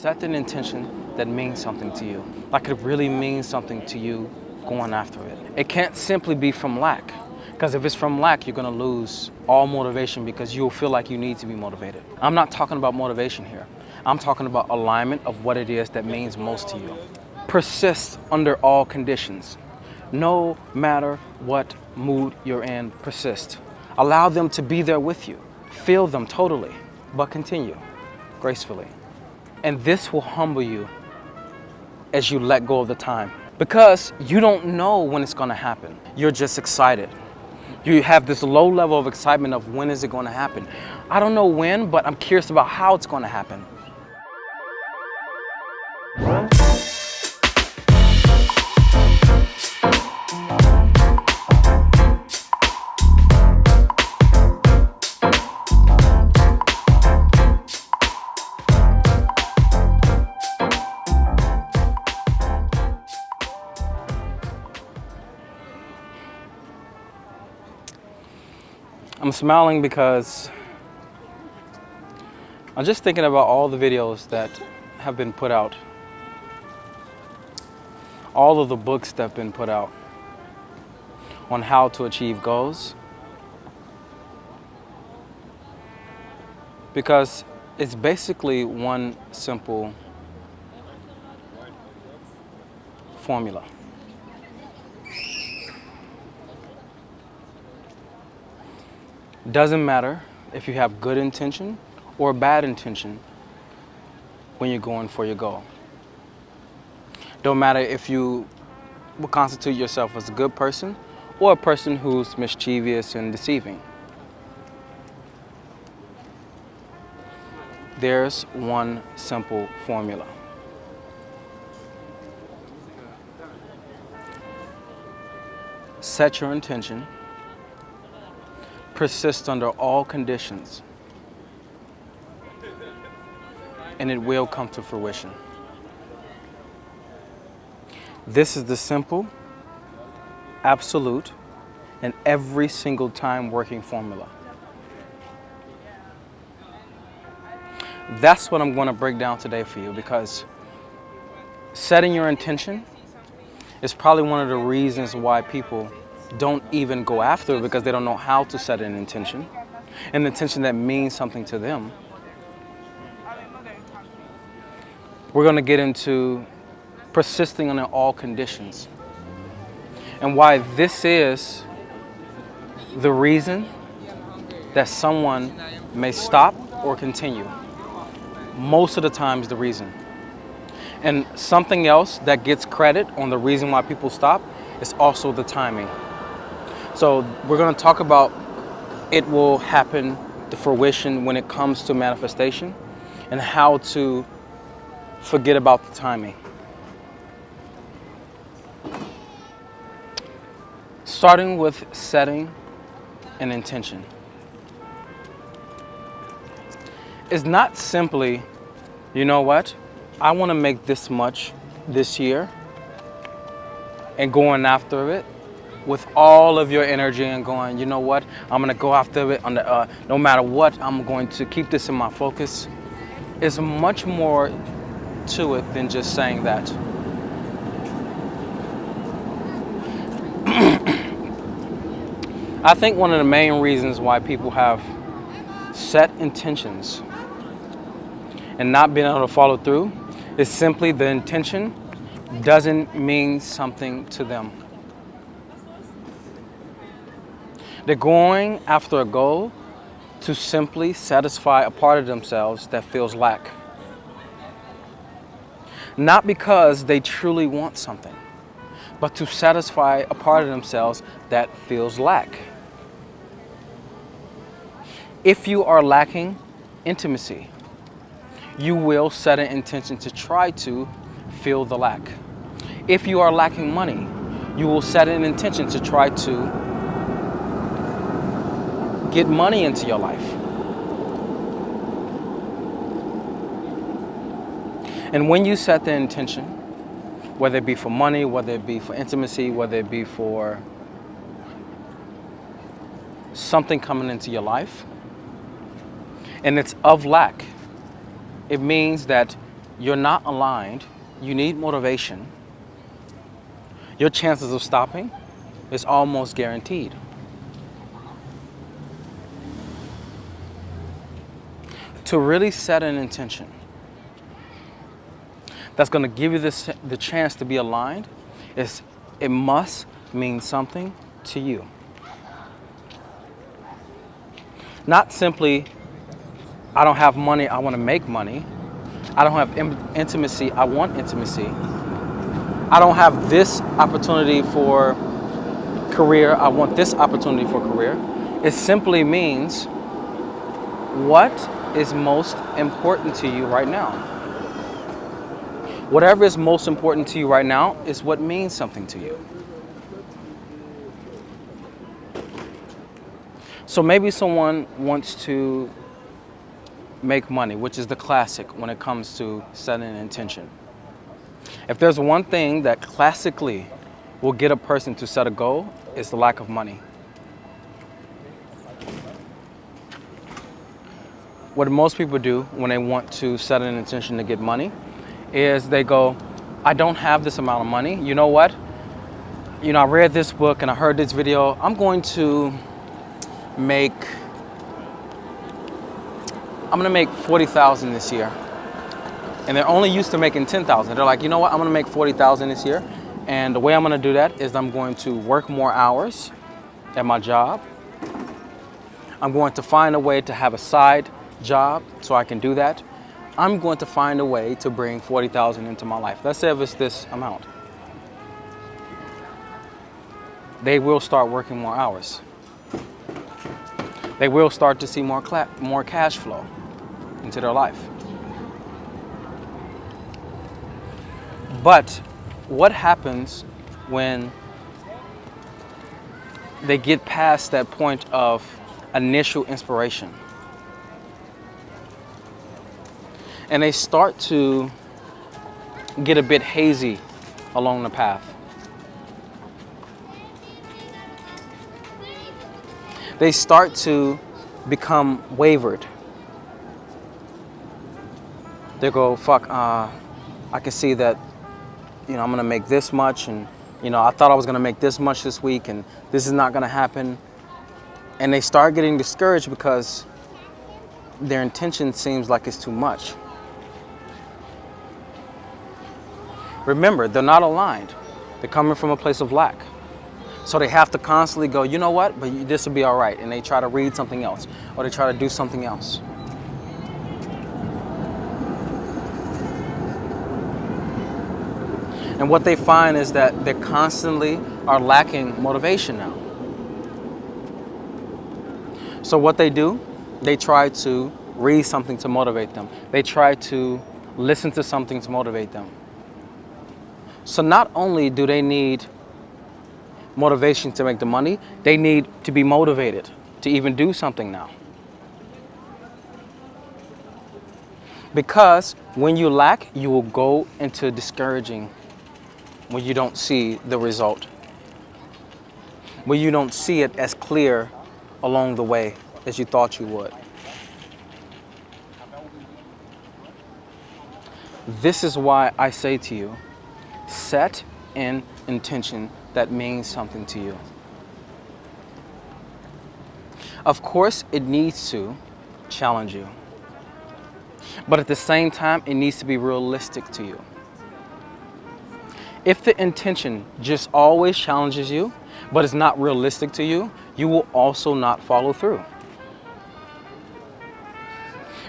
set an intention that means something to you. Like it really means something to you going after it. It can't simply be from lack. Because if it's from lack, you're gonna lose all motivation because you'll feel like you need to be motivated. I'm not talking about motivation here. I'm talking about alignment of what it is that means most to you. Persist under all conditions. No matter what mood you're in, persist. Allow them to be there with you. Feel them totally, but continue gracefully. And this will humble you as you let go of the time. Because you don't know when it's gonna happen. You're just excited. You have this low level of excitement of when is it gonna happen. I don't know when, but I'm curious about how it's gonna happen. I'm smiling because I'm just thinking about all the videos that have been put out, all of the books that have been put out on how to achieve goals, because it's basically one simple formula. Doesn't matter if you have good intention or bad intention when you're going for your goal. Don't matter if you will constitute yourself as a good person or a person who's mischievous and deceiving. There's one simple formula. Set your intention. Persist under all conditions, and it will come to fruition. This is the simple, absolute, and every single time working formula. That's what I'm going to break down today for you, because setting your intention is probably one of the reasons why people don't even go after it, because they don't know how to set an intention, an intention that means something to them. We're going to get into persisting under all conditions and why this is the reason that someone may stop or continue. Most of the time is the reason. And something else that gets credit on the reason why people stop is also the timing. So we're going to talk about it will happen to fruition when it comes to manifestation, and how to forget about the timing. Starting with setting an intention. It's not simply, you know what, I want to make this much this year, and going after it with all of your energy and going, you know what, I'm going to go after it no matter what, I'm going to keep this in my focus. It's much more to it than just saying that. I think one of the main reasons why people have set intentions and not being able to follow through is simply the intention doesn't mean something to them. They're going after a goal to simply satisfy a part of themselves that feels lack. Not because they truly want something, but to satisfy a part of themselves that feels lack. If you are lacking intimacy, you will set an intention to try to fill the lack. If you are lacking money, you will set an intention to try to get money into your life. And when you set the intention, whether it be for money, whether it be for intimacy, whether it be for something coming into your life, and it's of lack, it means that you're not aligned, you need motivation, your chances of stopping is almost guaranteed. To really set an intention that's going to give you the chance to be aligned, it must mean something to you. Not simply, I don't have money, I want to make money. I don't have intimacy, I want intimacy. I don't have this opportunity for career, I want this opportunity for career. It simply means what is most important to you right now. Whatever is most important to you right now is what means something to you. So maybe someone wants to make money, which is the classic when it comes to setting an intention. If there's one thing that classically will get a person to set a goal, it's the lack of money. What most people do when they want to set an intention to get money is they go, I don't have this amount of money. You know what? I read this book and I heard this video. I'm going to make 40,000 this year. And they're only used to making 10,000. They're like, you know what? I'm going to make 40,000 this year. And the way I'm going to do that is I'm going to work more hours at my job. I'm going to find a way to have a side job so I can do that. I'm going to find a way to bring 40,000 into my life. Let's say if it's this amount. They will start working more hours. They will start to see more cash flow into their life. But what happens when they get past that point of initial inspiration? And they start to get a bit hazy along the path. They start to become wavered. They go, fuck, I can see that, I'm gonna make this much, and I thought I was gonna make this much this week, and this is not gonna happen. And they start getting discouraged because their intention seems like it's too much. Remember, they're not aligned. They're coming from a place of lack. So they have to constantly go, you know what, but this will be all right. And they try to read something else, or they try to do something else. And what they find is that they constantly are lacking motivation now. So what they do, they try to read something to motivate them. They try to listen to something to motivate them. So not only do they need motivation to make the money, they need to be motivated to even do something now. Because when you lack, you will go into discouraging when you don't see the result. When you don't see it as clear along the way as you thought you would. This is why I say to you, set an intention that means something to you. Of course, it needs to challenge you. But at the same time, it needs to be realistic to you. If the intention just always challenges you, but it's not realistic to you, you will also not follow through.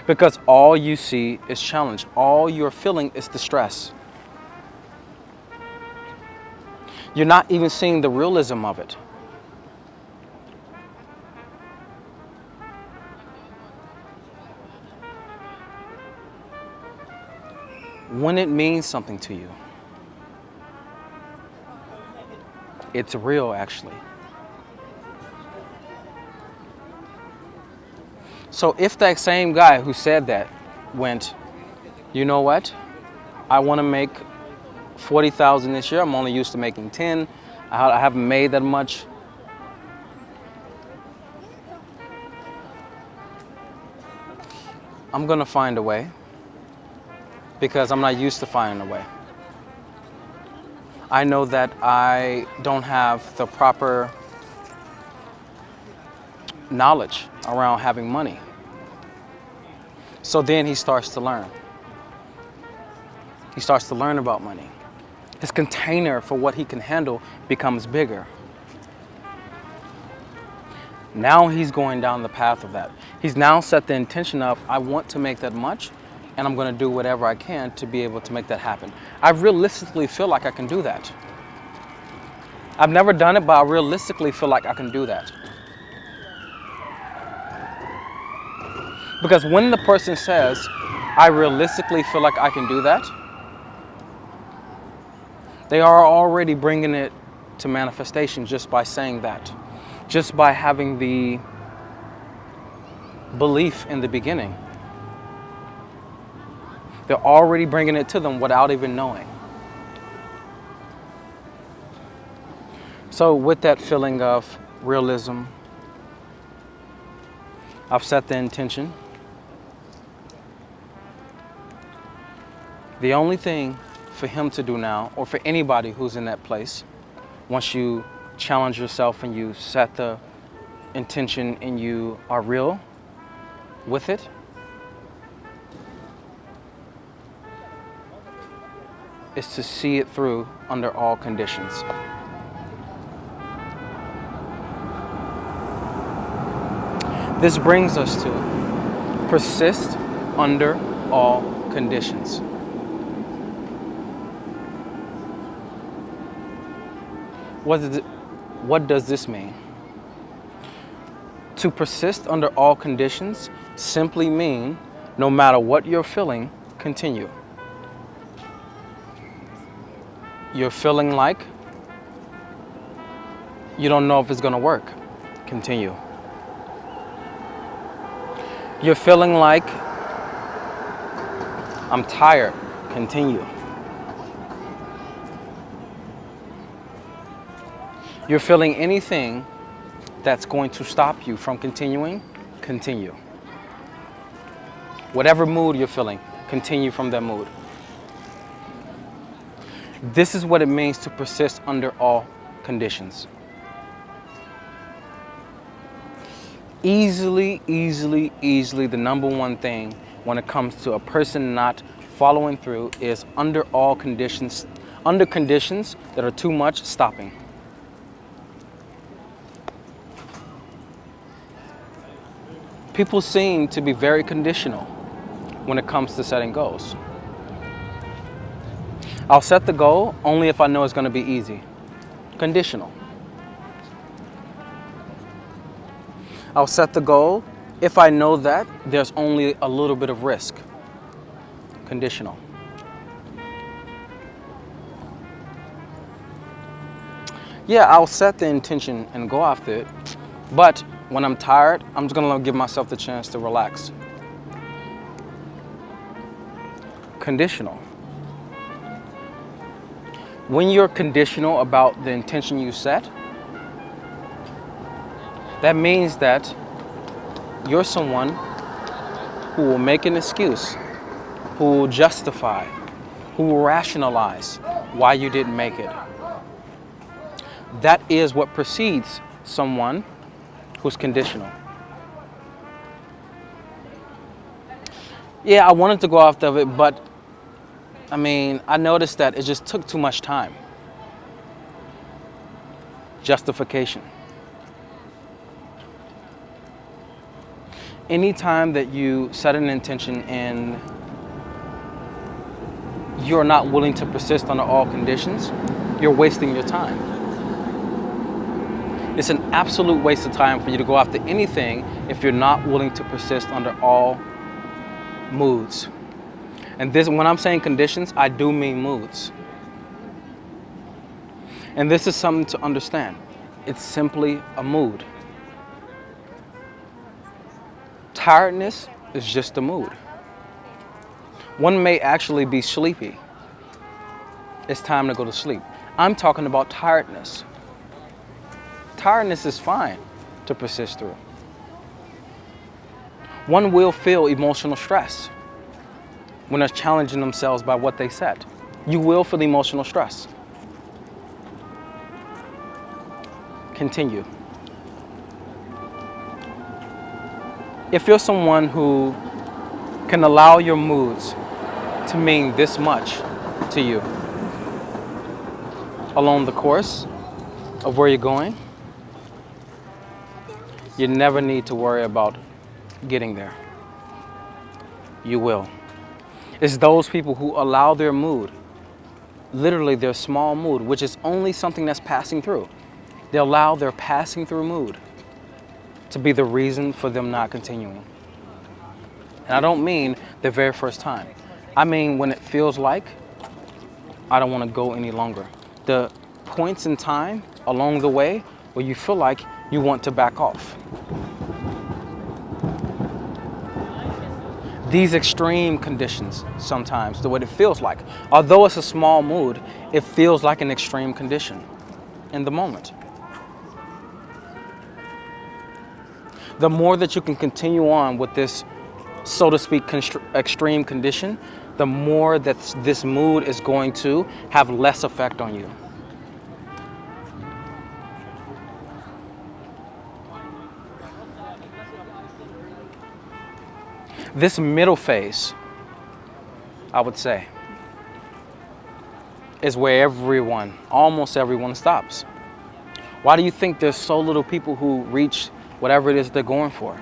Because all you see is challenge. All you're feeling is the stress. You're not even seeing the realism of it. When it means something to you, it's real actually. So if that same guy who said that went, you know what, I want to make 40,000 this year, I'm only used to making 10, I haven't made that much. I'm gonna find a way because I'm not used to finding a way. I know that I don't have the proper knowledge around having money. So then he starts to learn. He starts to learn about money. His container for what he can handle becomes bigger. Now he's going down the path of that. He's now set the intention of, I want to make that much, and I'm going to do whatever I can to be able to make that happen. I realistically feel like I can do that. I've never done it, but I realistically feel like I can do that. Because when the person says, I realistically feel like I can do that, they are already bringing it to manifestation just by saying that. Just by having the belief in the beginning. They're already bringing it to them without even knowing. So with that feeling of realism, I've set the intention. The only thing for him to do now, or for anybody who's in that place, once you challenge yourself and you set the intention and you are real with it, is to see it through under all conditions. This brings us to persist under all conditions. What does this mean? To persist under all conditions simply mean no matter what you're feeling, continue. You're feeling like you don't know if it's going to work, continue. You're feeling like I'm tired, continue. You're feeling anything that's going to stop you from continuing, continue. Whatever mood you're feeling, continue from that mood. This is what it means to persist under all conditions. Easily, the number one thing when it comes to a person not following through is under conditions that are too much, stopping. People seem to be very conditional when it comes to setting goals. I'll set the goal only if I know it's going to be easy. Conditional. I'll set the goal if I know that there's only a little bit of risk. Conditional. Yeah, I'll set the intention and go after it, but when I'm tired, I'm just going to give myself the chance to relax. Conditional. When you're conditional about the intention you set, that means that you're someone who will make an excuse, who will justify, who will rationalize why you didn't make it. That is what precedes someone who's conditional. Yeah, I wanted to go off of it, but I noticed that it just took too much time. Justification. Anytime that you set an intention and you're not willing to persist under all conditions, you're wasting your time. It's an absolute waste of time for you to go after anything if you're not willing to persist under all moods. And this, when I'm saying conditions, I do mean moods. And this is something to understand. It's simply a mood. Tiredness is just a mood. One may actually be sleepy. It's time to go to sleep. I'm talking about tiredness. Tiredness is fine to persist through. One will feel emotional stress. when they're challenging themselves by what they set. You will feel emotional stress. Continue. If you're someone who can allow your moods to mean this much to you along the course of where you're going, you never need to worry about getting there. You will. It's those people who allow their mood, literally their small mood, which is only something that's passing through. They allow their passing through mood to be the reason for them not continuing. And I don't mean the very first time. I mean when it feels like I don't want to go any longer. The points in time along the way where you feel like you want to back off. These extreme conditions sometimes, the way it feels like. Although it's a small mood, it feels like an extreme condition in the moment. The more that you can continue on with this, so to speak, extreme condition, the more that this mood is going to have less effect on you. This middle phase, I would say, is where everyone, almost everyone, stops. Why do you think there's so little people who reach whatever it is they're going for?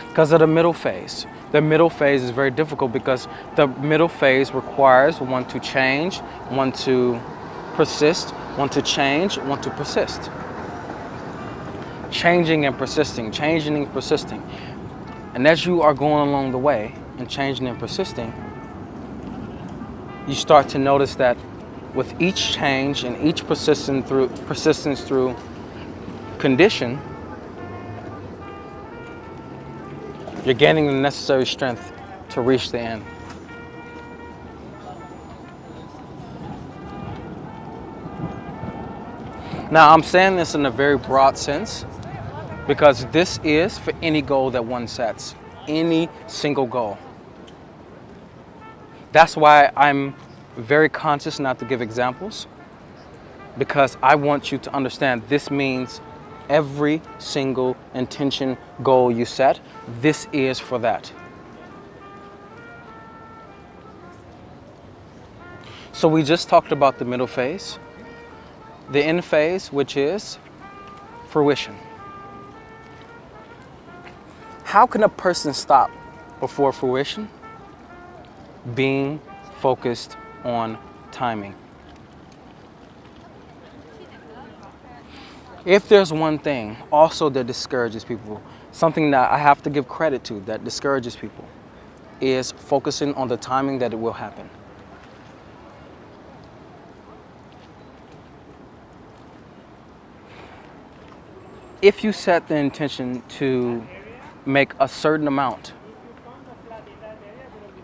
Because of the middle phase. The middle phase is very difficult because the middle phase requires one to change, one to persist, one to change, one to persist. Changing and persisting, changing and persisting. And as you are going along the way and changing and persisting, you start to notice that with each change and each persistence through condition, you're gaining the necessary strength to reach the end. Now, I'm saying this in a very broad sense because this is for any goal that one sets, any single goal. That's why I'm very conscious not to give examples, because I want you to understand this means every single intention, goal you set, this is for that. So we just talked about the middle phase, the end phase, which is fruition. How can a person stop before fruition? Being focused on timing. If there's one thing also that discourages people, something that I have to give credit to that discourages people, is focusing on the timing that it will happen. If you set the intention to make a certain amount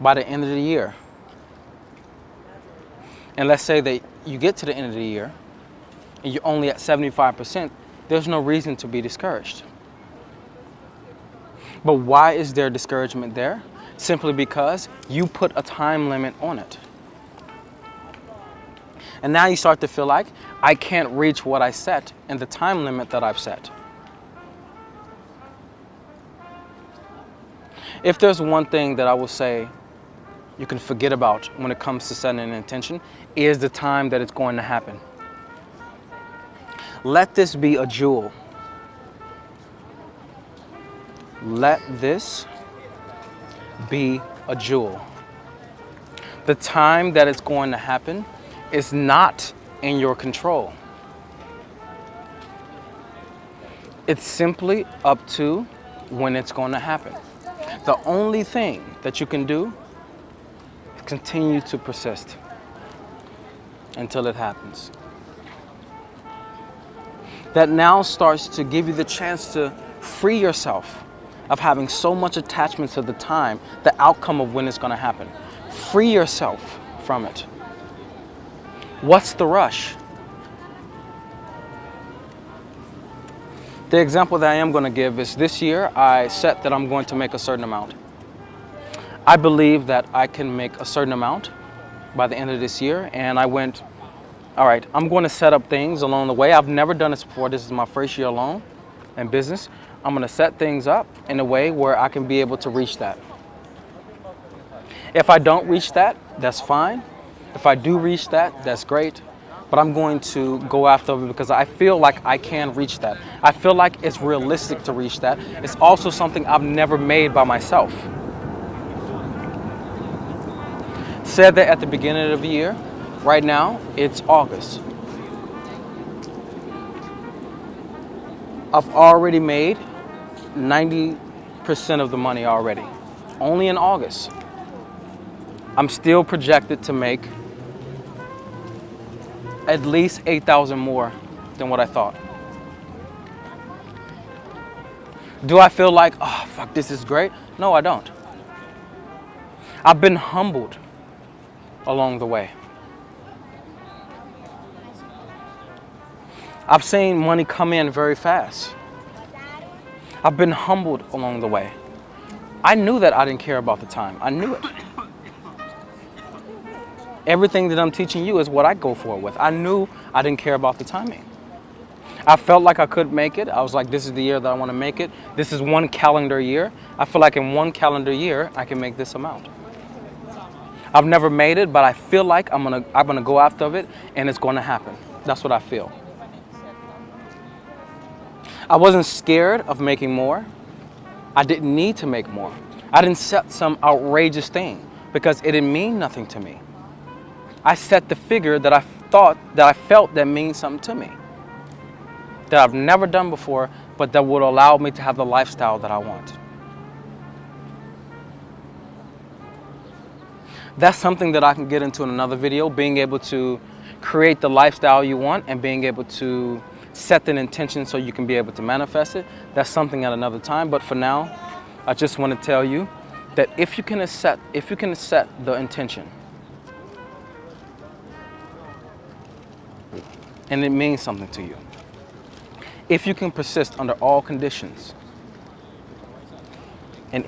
by the end of the year, and let's say that you get to the end of the year and you're only at 75%, there's no reason to be discouraged. But why is there discouragement there? Simply because you put a time limit on it. And now you start to feel like, I can't reach what I set in the time limit that I've set. If there's one thing that I will say you can forget about when it comes to setting an intention, is the time that it's going to happen. Let this be a jewel. Let this be a jewel. The time that it's going to happen is not in your control. It's simply up to when it's going to happen. The only thing that you can do is continue to persist until it happens. That now starts to give you the chance to free yourself of having so much attachment to the time, the outcome of when it's going to happen. Free yourself from it. What's the rush? The example that I am going to give is this year I set that I'm going to make a certain amount. I believe that I can make a certain amount by the end of this year, and I went, all right, I'm going to set up things along the way. I've never done this before. This is my first year alone in business. I'm going to set things up in a way where I can be able to reach that. If I don't reach that, that's fine. If I do reach that, that's great. But I'm going to go after it because I feel like I can reach that. I feel like it's realistic to reach that. It's also something I've never made by myself. Said that at the beginning of the year. Right now, it's August. I've already made 90% of the money already. Only in August. I'm still projected to make at least 8,000 more than what I thought. Do I feel like, oh, fuck, this is great? No, I don't. I've been humbled along the way. I've seen money come in very fast. I've been humbled along the way. I knew that I didn't care about the time. I knew it. Everything that I'm teaching you is what I go for with. I knew I didn't care about the timing. I felt like I could make it. I was like, this is the year that I want to make it. This is one calendar year. I feel like in one calendar year, I can make this amount. I've never made it, but I feel like I'm gonna go after it, and it's gonna happen. That's what I feel. I wasn't scared of making more. I didn't need to make more. I didn't set some outrageous thing because it didn't mean nothing to me. I set the figure that I felt that means something to me, that I've never done before, but that would allow me to have the lifestyle that I want. That's something that I can get into in another video, being able to create the lifestyle you want and being able to set an intention so you can be able to manifest it. That's something at another time. But for now, I just want to tell you that if you can set the intention, and it means something to you, if you can persist under all conditions, and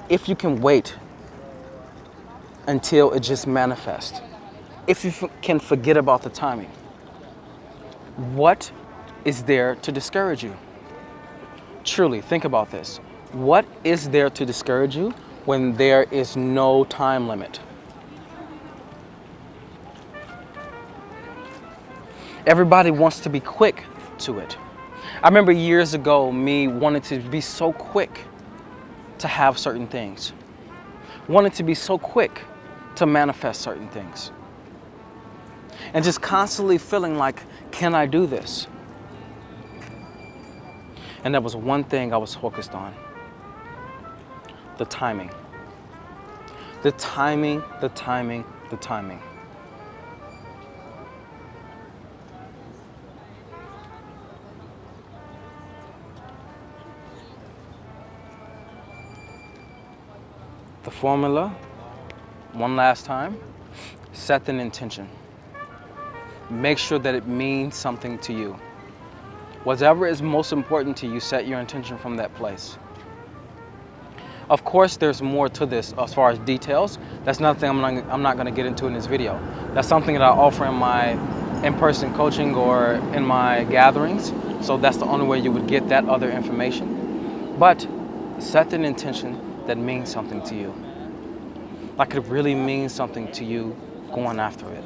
if you can wait until it just manifests, if you can forget about the timing, what is there to discourage you? Truly, think about this. What is there to discourage you when there is no time limit? Everybody wants to be quick to it. I remember years ago, me wanted to be so quick to have certain things. Wanted to be so quick to manifest certain things. And just constantly feeling like, can I do this? And that was one thing I was focused on. The timing. The timing, the timing, the timing. The formula, one last time, set an intention. Make sure that it means something to you. Whatever is most important to you, set your intention from that place. Of course, there's more to this as far as details. That's nothing I'm not going to get into in this video. That's something that I offer in my in-person coaching or in my gatherings. So that's the only way you would get that other information. But set an intention that means something to you. Like it really means something to you going after it.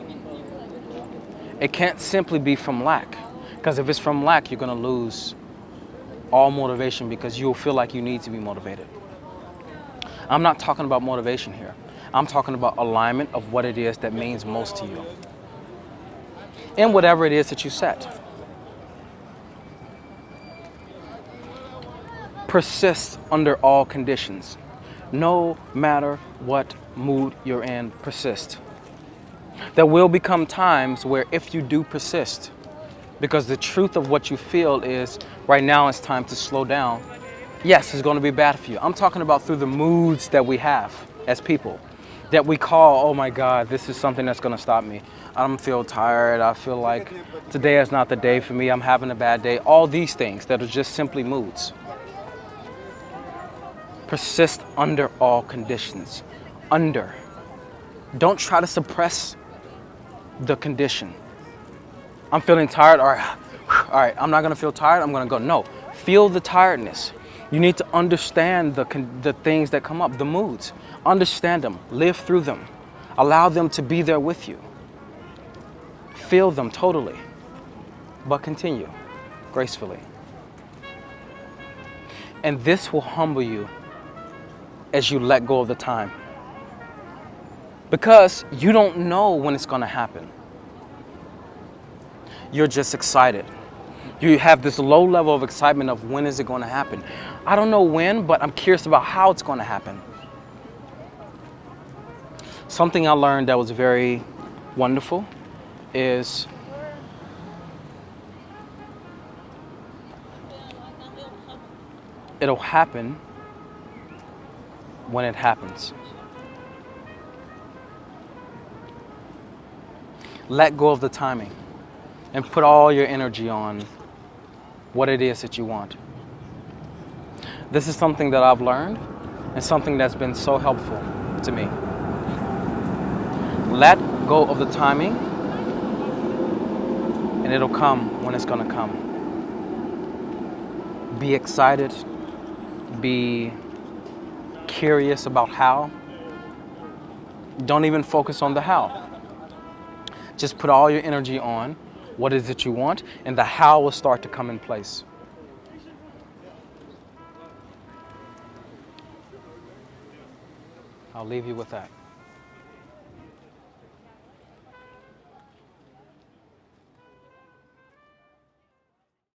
It can't simply be from lack. Because if it's from lack, you're going to lose all motivation because you'll feel like you need to be motivated. I'm not talking about motivation here. I'm talking about alignment of what it is that means most to you. And whatever it is that you set. Persist under all conditions. No matter what mood you're in, persist. There will become times where if you do persist, because the truth of what you feel is right now it's time to slow down. Yes, it's going to be bad for you. I'm talking about through the moods that we have as people, that we call, oh my God, this is something that's going to stop me. I don't feel tired. I feel like today is not the day for me. I'm having a bad day. All these things that are just simply moods. Persist under all conditions. under. Don't try to suppress the condition. I'm feeling tired. All right, I'm not gonna feel tired. I'm gonna go. No, feel the tiredness. You need to understand the things that come up, the moods. Understand them, live through them. Allow them to be there with you. Feel them totally, but continue gracefully. And this will humble you as you let go of the time. Because you don't know when it's gonna happen. You're just excited. You have this low level of excitement of when is it gonna happen. I don't know when, but I'm curious about how it's gonna happen. Something I learned that was very wonderful is it'll happen when it happens. Let go of the timing and put all your energy on what it is that you want. This is something that I've learned and something that's been so helpful to me. Let go of the timing and it'll come when it's gonna come. Be excited, be curious about how. Don't even focus on the how. Just put all your energy on what is it you want, and the how will start to come in place. I'll leave you with that.